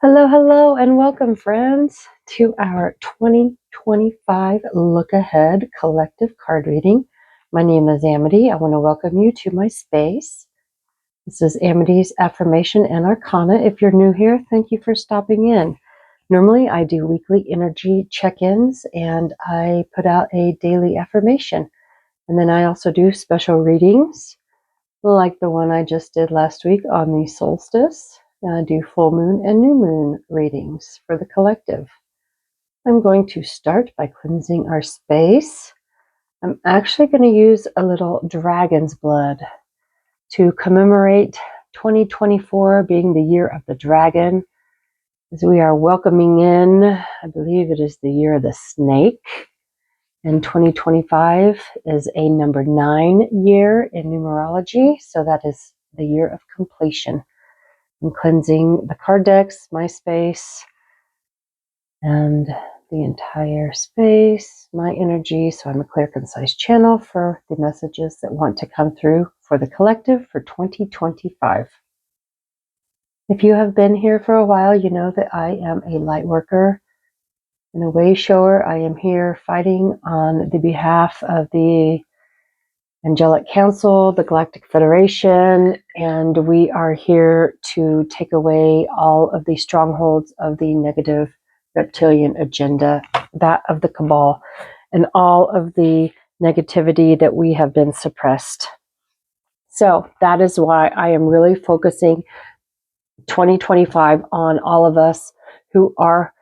Hello, hello, and welcome, friends, to our 2025 Look Ahead Collective Card Reading. My name is Amity. I want to welcome you to my space. This is Amity's Affirmation and Arcana. If you're new here, thank you for stopping in. Normally, I do weekly energy check-ins, and I put out a daily affirmation. And then I also do special readings, like the one I just did last week on the solstice. I do full moon and new moon readings for the collective. I'm going to start by cleansing our space. I'm actually going to use a little dragon's blood to commemorate 2024 being the year of the dragon, as we are welcoming in, I believe it is the year of the snake. And 2025 is a number 9 year in numerology, so that is the year of completion. I'm cleansing the card decks, my space, and the entire space, my energy, so I'm a clear, concise channel for the messages that want to come through for the collective for 2025. If you have been here for a while, you know that I am a light worker and a way shower. I am here fighting on the behalf of the Angelic Council, the Galactic Federation, and we are here to take away all of the strongholds of the negative reptilian agenda, that of the cabal, and all of the negativity that we have been suppressed. So that is why I am really focusing 2025 on all of us who are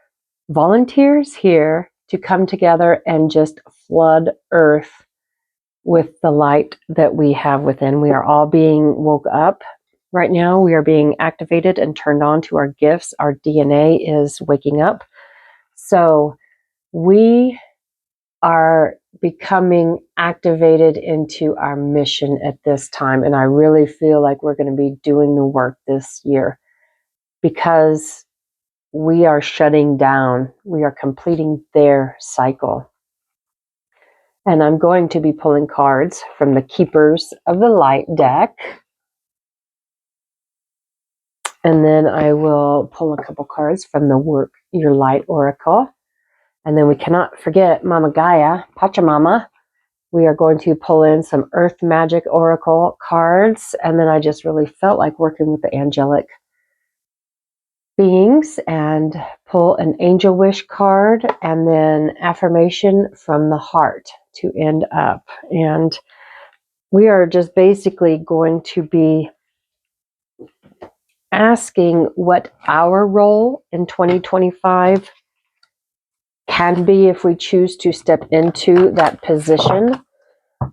volunteers here to come together and just flood Earth with the light that we have within. We are all being woke up right now. We are being activated and turned on to our gifts. Our DNA is waking up. So we are becoming activated into our mission at this time. And I really feel like we're going to be doing the work this year because we are shutting down. We are completing their cycle. And I'm going to be pulling cards from the Keepers of the Light deck. And then I will pull a couple cards from the Work Your Light Oracle. And then we cannot forget Mama Gaia, Pachamama. We are going to pull in some Earth Magic Oracle cards. And then I just really felt like working with the angelic beings and pull an Angel Wish card and then Affirmation from the Heart to end up. And we are just basically going to be asking what our role in 2025 can be if we choose to step into that position.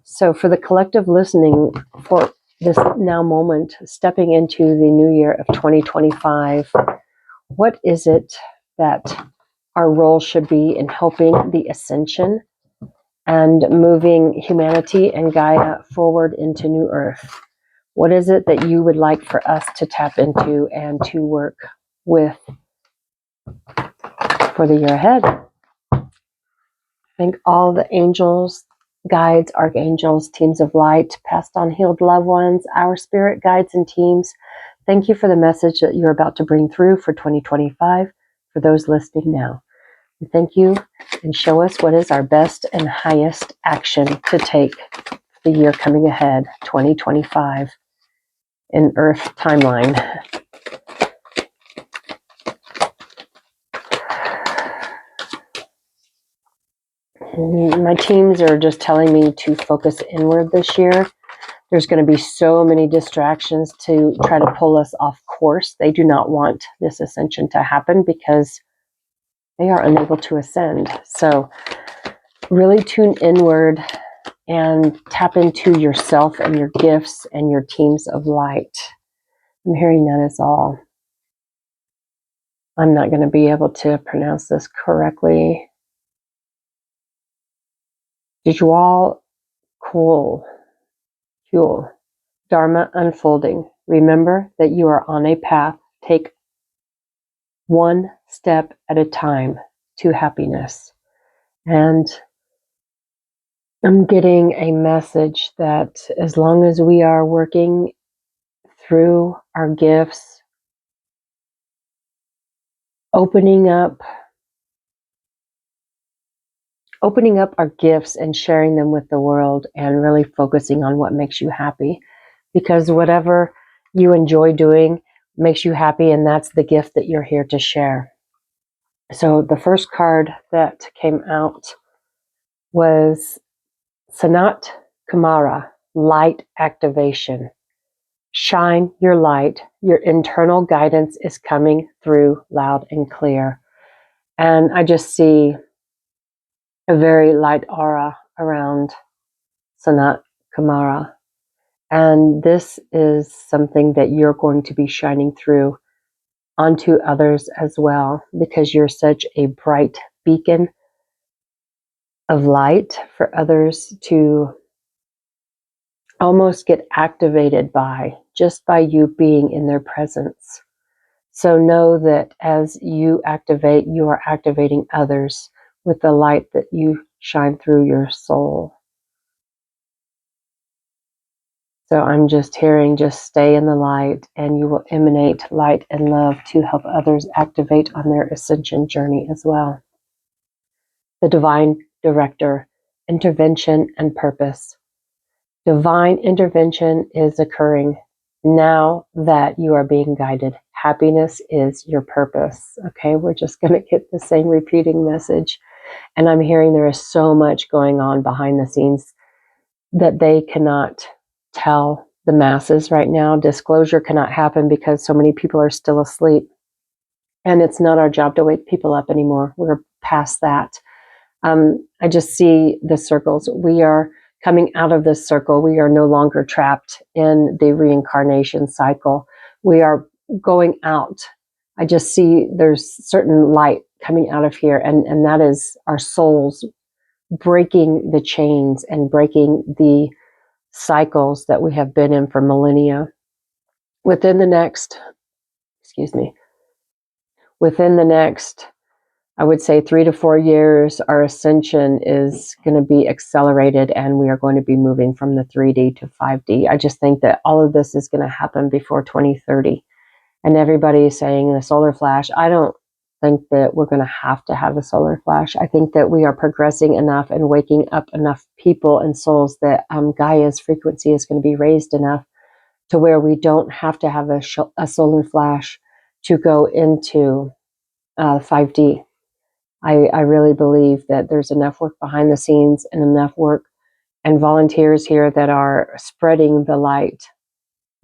So for the collective listening for this now moment, stepping into the new year of 2025, what is it that our role should be in helping the ascension and moving humanity and Gaia forward into New Earth? What is it that you would like for us to tap into and to work with for the year ahead? Thank all the angels, guides, archangels, teams of light, passed on healed loved ones, our spirit guides and teams. Thank you for the message that you're about to bring through for 2025 for those listening now. We thank you and show us what is our best and highest action to take the year coming ahead, 2025. In Earth timeline. My teams are just telling me to focus inward this year. There's going to be so many distractions to try to pull us off course. They do not want this ascension to happen because they are unable to ascend. So really tune inward and tap into yourself and your gifts and your teams of light. I'm hearing that is all. I'm not going to be able to pronounce this correctly. Visual cool. Dharma unfolding. Remember that you are on a path. Take one step at a time to happiness. And I'm getting a message that as long as we are working through our gifts, opening up our gifts and sharing them with the world, and really focusing on what makes you happy, because whatever you enjoy doing makes you happy, and that's the gift that you're here to share. So the first card that came out was Sanat Kumara, light activation. Shine your light. Your internal guidance is coming through loud and clear. And I just see a very light aura around Sanat Kumara. And this is something that you're going to be shining through onto others as well, because you're such a bright beacon of light for others to almost get activated by, just by you being in their presence. So know that as you activate, you are activating others with the light that you shine through your soul. So I'm just hearing, just stay in the light, and you will emanate light and love to help others activate on their ascension journey as well. The divine director, intervention and purpose. Divine intervention is occurring now that you are being guided. Happiness is your purpose. Okay, we're just going to get the same repeating message. And I'm hearing there is so much going on behind the scenes that they cannot tell the masses right now. Disclosure cannot happen because so many people are still asleep. And it's not our job to wake people up anymore. We're past that. I just see the circles. We are coming out of this circle. We are no longer trapped in the reincarnation cycle. We are going out. I just see there's certain light coming out of here, and that is our souls breaking the chains and breaking the cycles that we have been in for millennia. Within the next, I would say 3 to 4 years, our ascension is going to be accelerated, and we are going to be moving from the 3D to 5D. I just think that all of this is going to happen before 2030. And everybody is saying the solar flash. I don't think that we're going to have a solar flash. I think that we are progressing enough and waking up enough people and souls that Gaia's frequency is going to be raised enough to where we don't have to have a solar flash to go into 5D. I really believe that there's enough work behind the scenes and enough work and volunteers here that are spreading the light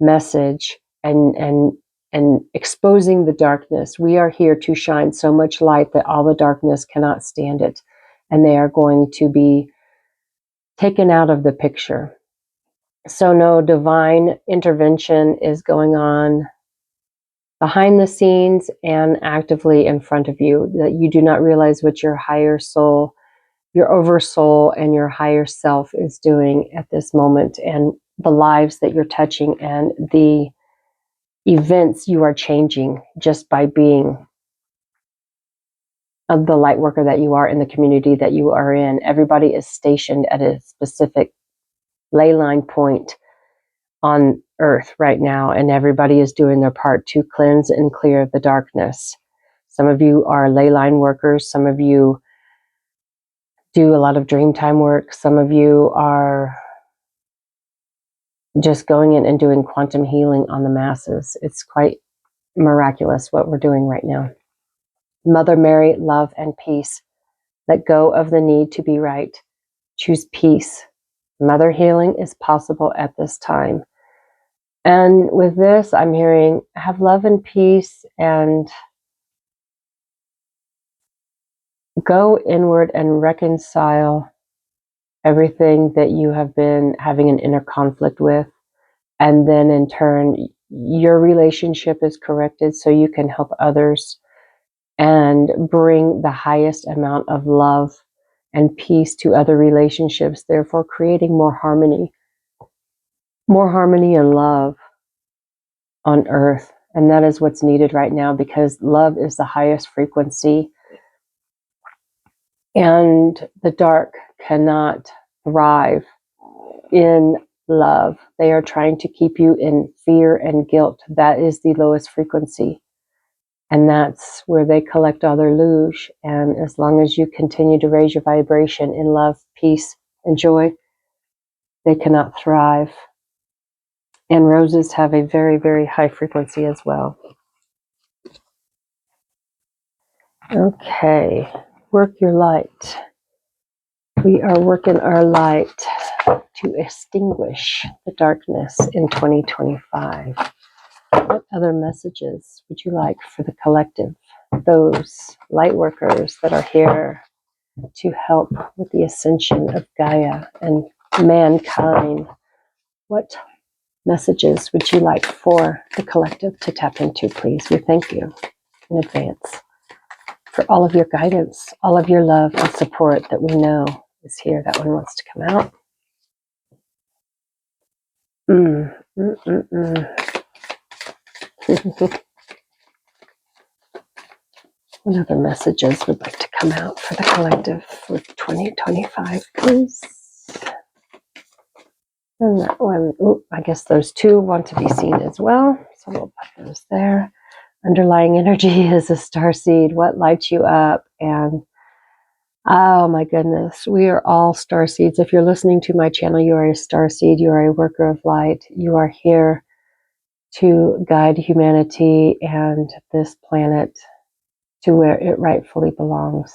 message and exposing the darkness. We are here to shine so much light that all the darkness cannot stand it, and they are going to be taken out of the picture. So no, divine intervention is going on behind the scenes and actively in front of you, that you do not realize what your higher soul, your oversoul, and your higher self is doing at this moment, and the lives that you're touching and the events you are changing just by being the light worker that you are in the community that you are in. Everybody is stationed at a specific ley line point on earth right now, and everybody is doing their part to cleanse and clear the darkness. Some of you are ley line workers. Some of you do a lot of dreamtime work. Some of you are just going in and doing quantum healing on the masses. It's quite miraculous what we're doing right now. Mother Mary, love and peace. Let go of the need to be right. Choose peace. Mother healing is possible at this time. And with this, I'm hearing, have love and peace, and go inward and reconcile everything that you have been having an inner conflict with. And then in turn, your relationship is corrected so you can help others and bring the highest amount of love and peace to other relationships, therefore creating more harmony and love on earth. And that is what's needed right now, because love is the highest frequency, and the dark cannot thrive in love. They are trying to keep you in fear and guilt. That is the lowest frequency. And that's where they collect all their luge. And as long as you continue to raise your vibration in love, peace, and joy, they cannot thrive. And roses have a very, very high frequency as well. Okay, work your light. We are working our light to extinguish the darkness in 2025. What other messages would you like for the collective? Those light workers that are here to help with the ascension of Gaia and mankind. What messages would you like for the collective to tap into, please? We thank you in advance for all of your guidance, all of your love and support that we know is here. That one wants to come out. What other messages would like to come out for the collective for 2025, please? And that one, I guess those two want to be seen as well. So we'll put those there. Underlying energy is a starseed. What lights you up? And oh my goodness, we are all starseeds. If you're listening to my channel, you are a starseed. You are a worker of light. You are here to guide humanity and this planet to where it rightfully belongs.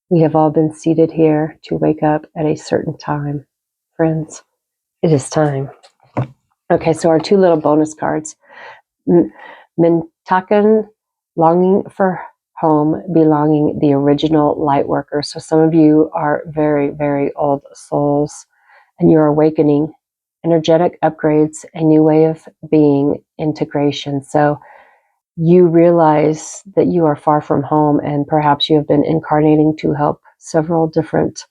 We have all been seated here to wake up at a certain time. Friends, it is time. Okay, so our two little bonus cards. Mintakan, longing for home, belonging, the original light worker. So some of you are very, very old souls and you're awakening, energetic upgrades, a new way of being, integration. So you realize that you are far from home and perhaps you have been incarnating to help several different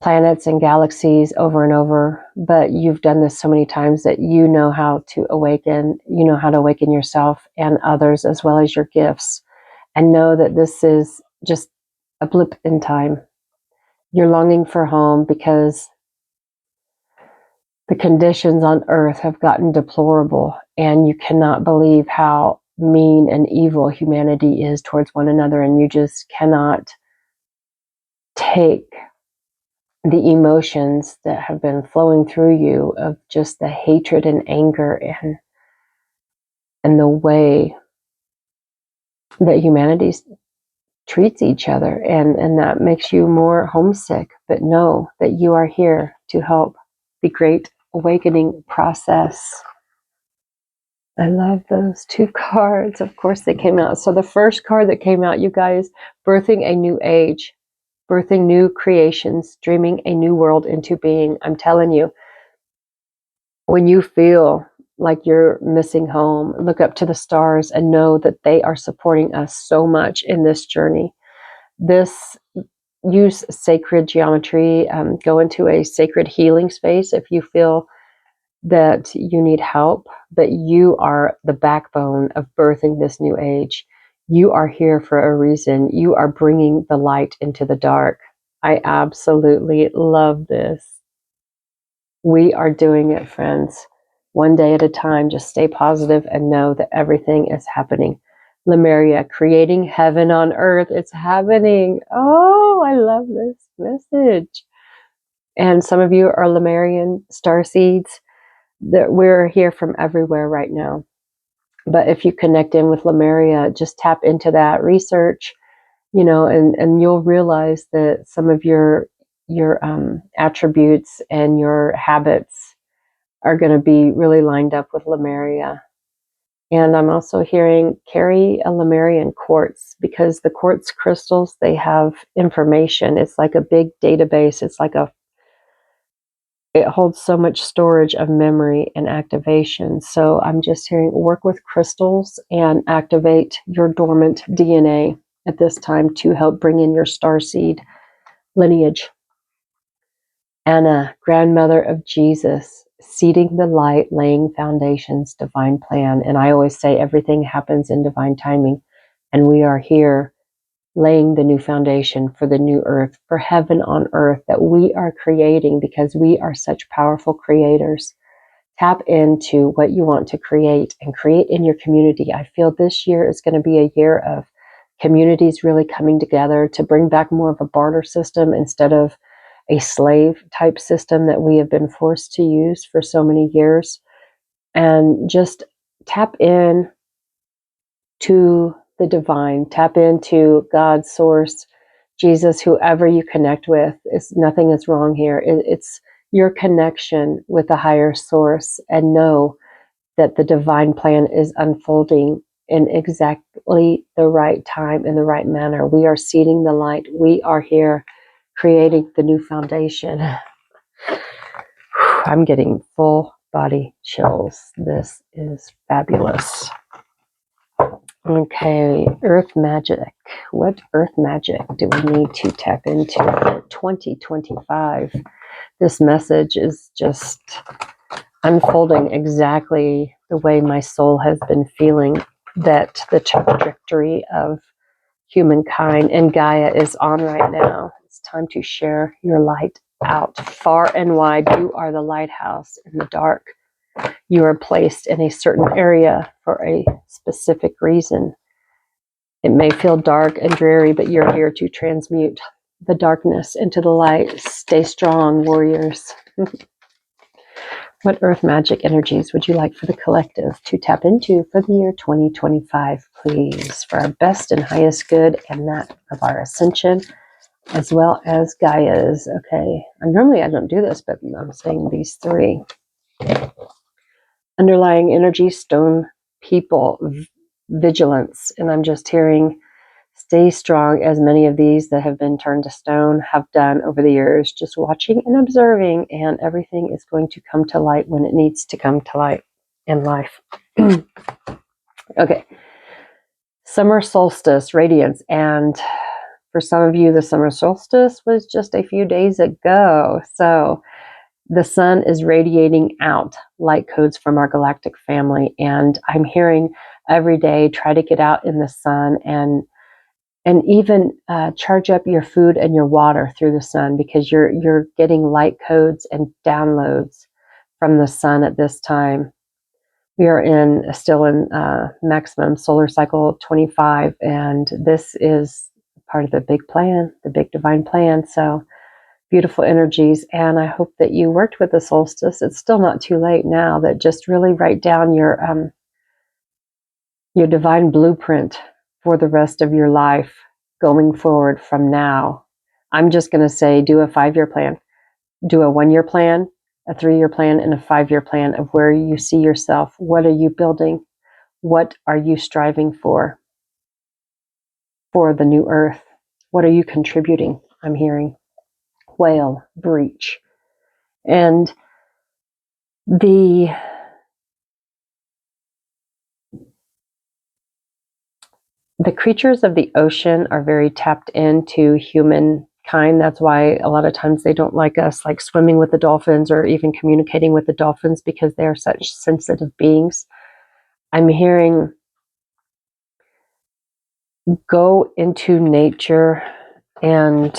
planets and galaxies over and over, but you've done this so many times that you know how to awaken, you know how to awaken yourself and others as well as your gifts, and know that this is just a blip in time. You're longing for home because the conditions on earth have gotten deplorable and you cannot believe how mean and evil humanity is towards one another, and you just cannot take the emotions that have been flowing through you of just the hatred and anger and the way that humanity treats each other, and that makes you more homesick. But know that you are here to help the great awakening process. I love those two cards. Of course they came out. So the first card that came out, you guys, birthing a new age, birthing new creations, dreaming a new world into being. I'm telling you, when you feel like you're missing home, look up to the stars and know that they are supporting us so much in this journey. Use sacred geometry, go into a sacred healing space if you feel that you need help, but you are the backbone of birthing this new age. You are here for a reason. You are bringing the light into the dark. I absolutely love this. We are doing it, friends. One day at a time. Just stay positive and know that everything is happening. Lemuria, creating heaven on earth. It's happening. Oh, I love this message. And some of you are Lemurian starseeds. That we're here from everywhere right now. But if you connect in with Lemuria, just tap into that research, and you'll realize that some of your attributes and your habits are going to be really lined up with Lemuria. And I'm also hearing carry a Lemurian quartz, because the quartz crystals, they have information. It's like a big database. It holds so much storage of memory and activation. So I'm just hearing work with crystals and activate your dormant DNA at this time to help bring in your starseed lineage. Anna, grandmother of Jesus, seeding the light, laying foundations, divine plan. And I always say everything happens in divine timing. And we are here laying the new foundation for the new earth, for heaven on earth that we are creating, because we are such powerful creators. Tap into what you want to create and create in your community. I feel this year is going to be a year of communities really coming together to bring back more of a barter system instead of a slave type system that we have been forced to use for so many years. And just tap in to the divine, tap into God's source, Jesus, whoever you connect with. Nothing is wrong here. It's your connection with the higher source, and know that the divine plan is unfolding in exactly the right time, in the right manner. We are seeding the light. We are here creating the new foundation. I'm getting full body chills. This is fabulous. Okay, earth magic. What earth magic do we need to tap into for 2025? This message is just unfolding exactly the way my soul has been feeling, that the trajectory of humankind and Gaia is on right now. It's time to share your light out far and wide. You are the lighthouse in the dark. You are placed in a certain area for a specific reason. It may feel dark and dreary, but you're here to transmute the darkness into the light. Stay strong, warriors. What earth magic energies would you like for the collective to tap into for the year 2025, please, for our best and highest good and that of our ascension, as well as Gaia's? Okay, normally I don't do this, but I'm saying these three. Underlying energy, stone people, vigilance, and I'm just hearing stay strong, as many of these that have been turned to stone have done over the years, just watching and observing, and everything is going to come to light when it needs to come to light in life. Okay. Summer solstice, radiance. And for some of you, the summer solstice was just a few days ago. So the sun is radiating out light codes from our galactic family. And I'm hearing every day, try to get out in the sun and even charge up your food and your water through the sun, because you're getting light codes and downloads from the sun at this time. We are still in maximum solar cycle 25, and this is part of the big plan, the big divine plan. So beautiful energies, and I hope that you worked with the solstice. It's still not too late now. That just really write down your divine blueprint for the rest of your life going forward from now. I'm just going to say, do a 5-year plan, do a 1-year plan, a 3-year plan, and a 5-year plan of where you see yourself. What are you building? What are you striving for the new earth? What are you contributing? I'm hearing whale, breach. And the creatures of the ocean are very tapped into humankind. That's why a lot of times they don't like us, like swimming with the dolphins or even communicating with the dolphins, because they are such sensitive beings. I'm hearing go into nature and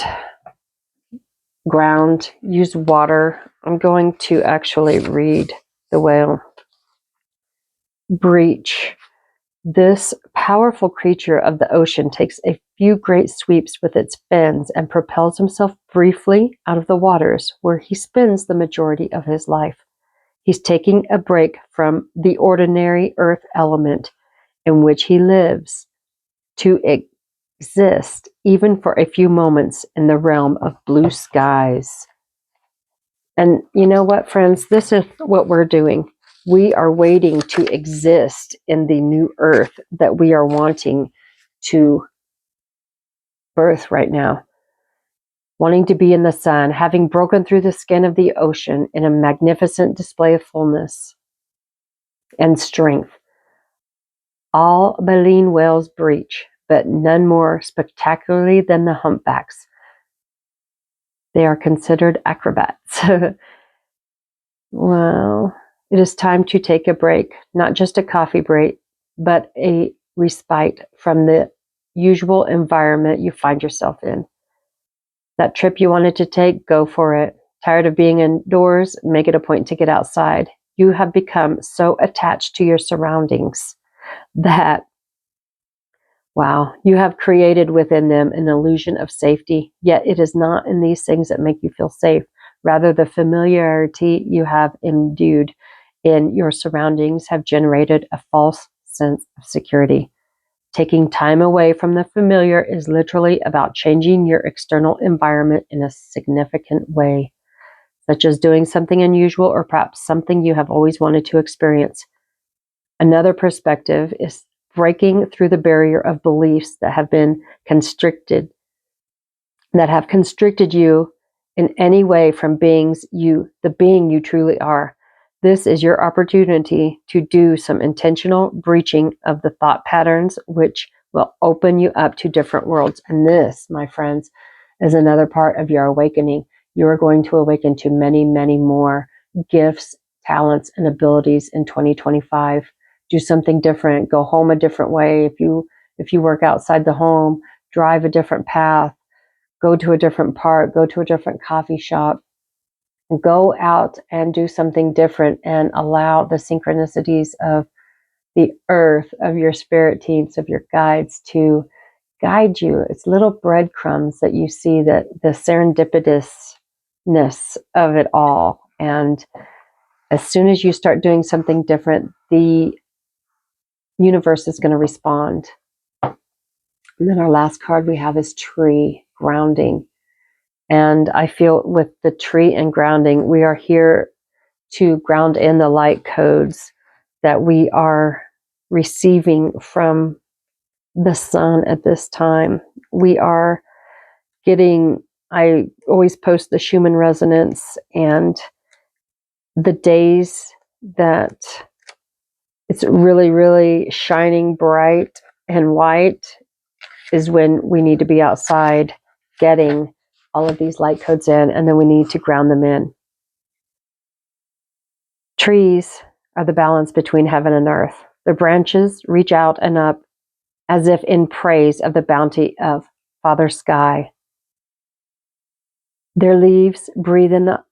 ground, use water. I'm going to actually read the whale. Breach. This powerful creature of the ocean takes a few great sweeps with its fins and propels himself briefly out of the waters, where he spends the majority of his life. He's taking a break from the ordinary earth element in which he lives to exist, even for a few moments, in the realm of blue skies. And you know what, friends? This is what we're doing. We are waiting to exist in the new earth that we are wanting to birth right now. Wanting to be in the sun, having broken through the skin of the ocean in a magnificent display of fullness and strength. All baleen whales breach, but none more spectacularly than the humpbacks. They are considered acrobats. Well, it is time to take a break, not just a coffee break, but a respite from the usual environment you find yourself in. That trip you wanted to take, go for it. Tired of being indoors? Make it a point to get outside. You have become so attached to your surroundings that, wow, you have created within them an illusion of safety, yet it is not in these things that make you feel safe. Rather, the familiarity you have endued in your surroundings have generated a false sense of security. Taking time away from the familiar is literally about changing your external environment in a significant way, such as doing something unusual or perhaps something you have always wanted to experience. Another perspective is breaking through the barrier of beliefs that have been constricted, that have constricted you in any way from the being you truly are. This is your opportunity to do some intentional breaching of the thought patterns, which will open you up to different worlds. And this, my friends, is another part of your awakening. You are going to awaken to many, many more gifts, talents, and abilities in 2025. Do something different. Go home a different way. If you work outside the home, drive a different path. Go to a different park, go to a different coffee shop, go out and do something different and allow the synchronicities of the earth, of your spirit teams, of your guides to guide you. It's little breadcrumbs that you see, that the serendipitousness of it all. And as soon as you start doing something different, the universe is going to respond. And then our last card we have is tree, grounding. And I feel with the tree and grounding, we are here to ground in the light codes that we are receiving from the sun at this time. We are getting, I always post the Schumann resonance, and the days that it's really, really shining bright and white is when we need to be outside getting all of these light codes in, and then we need to ground them in. Trees are the balance between heaven and earth. Their branches reach out and up as if in praise of the bounty of Father Sky. Their leaves breathe in the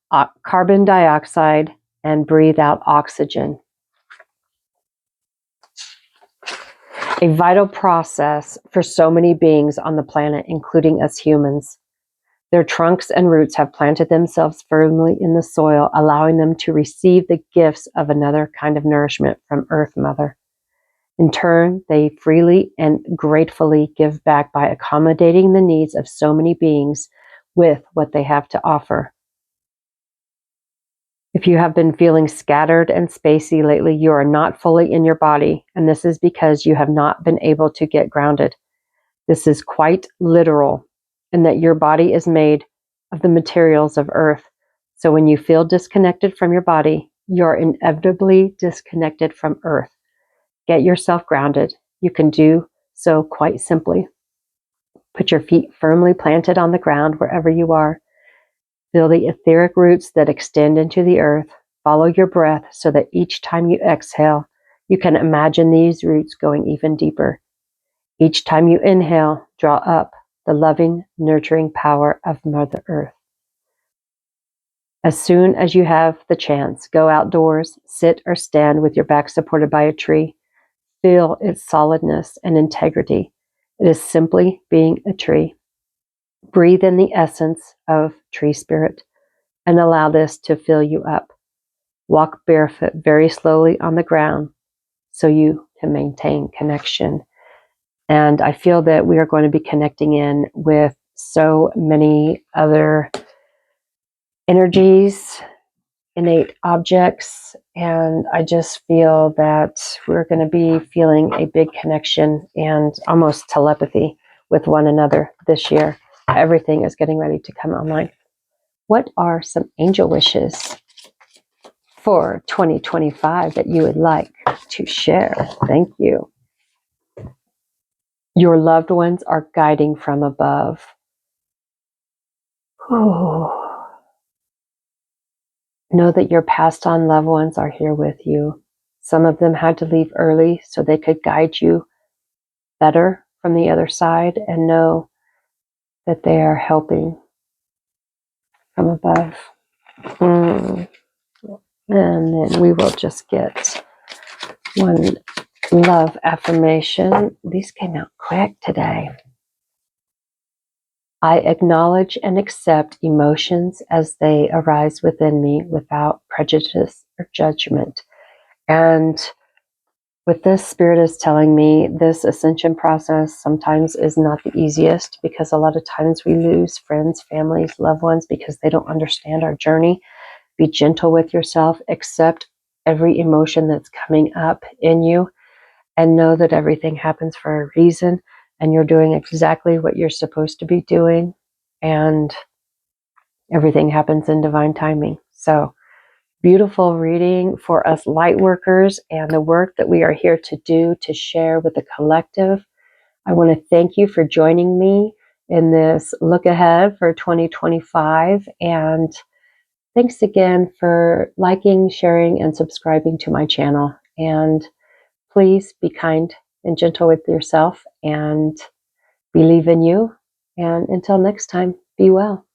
carbon dioxide and breathe out oxygen. A vital process for so many beings on the planet, including us humans. Their trunks and roots have planted themselves firmly in the soil, allowing them to receive the gifts of another kind of nourishment from Earth Mother. In turn, they freely and gratefully give back by accommodating the needs of so many beings with what they have to offer. If you have been feeling scattered and spacey lately, you are not fully in your body, and this is because you have not been able to get grounded. This is quite literal, in that your body is made of the materials of Earth. So when you feel disconnected from your body, you're inevitably disconnected from Earth. Get yourself grounded. You can do so quite simply. Put your feet firmly planted on the ground wherever you are. Feel the etheric roots that extend into the earth. Follow your breath so that each time you exhale, you can imagine these roots going even deeper. Each time you inhale, draw up the loving, nurturing power of Mother Earth. As soon as you have the chance, go outdoors, sit or stand with your back supported by a tree. Feel its solidness and integrity. It is simply being a tree. Breathe in the essence of tree spirit and allow this to fill you up. Walk barefoot very slowly on the ground so you can maintain connection. And I feel that we are going to be connecting in with so many other energies, innate objects, and I just feel that we're going to be feeling a big connection and almost telepathy with one another this year. Everything is getting ready to come online. What are some angel wishes for 2025 that you would like to share? Thank you. Your loved ones are guiding from above. Oh. Know that your passed on loved ones are here with you. Some of them had to leave early so they could guide you better from the other side, and know that they are helping from above. And then we will just get one love affirmation. These came out quick today. I acknowledge and accept emotions as they arise within me without prejudice or judgment. And with this, Spirit is telling me this ascension process sometimes is not the easiest, because a lot of times we lose friends, families, loved ones because they don't understand our journey. Be gentle with yourself, accept every emotion that's coming up in you, and know that everything happens for a reason, and you're doing exactly what you're supposed to be doing, and everything happens in divine timing. So, beautiful reading for us light workers and the work that we are here to do to share with the collective. I want to thank you for joining me in this look ahead for 2025. And thanks again for liking, sharing, and subscribing to my channel. And please be kind and gentle with yourself and believe in you. And until next time, be well.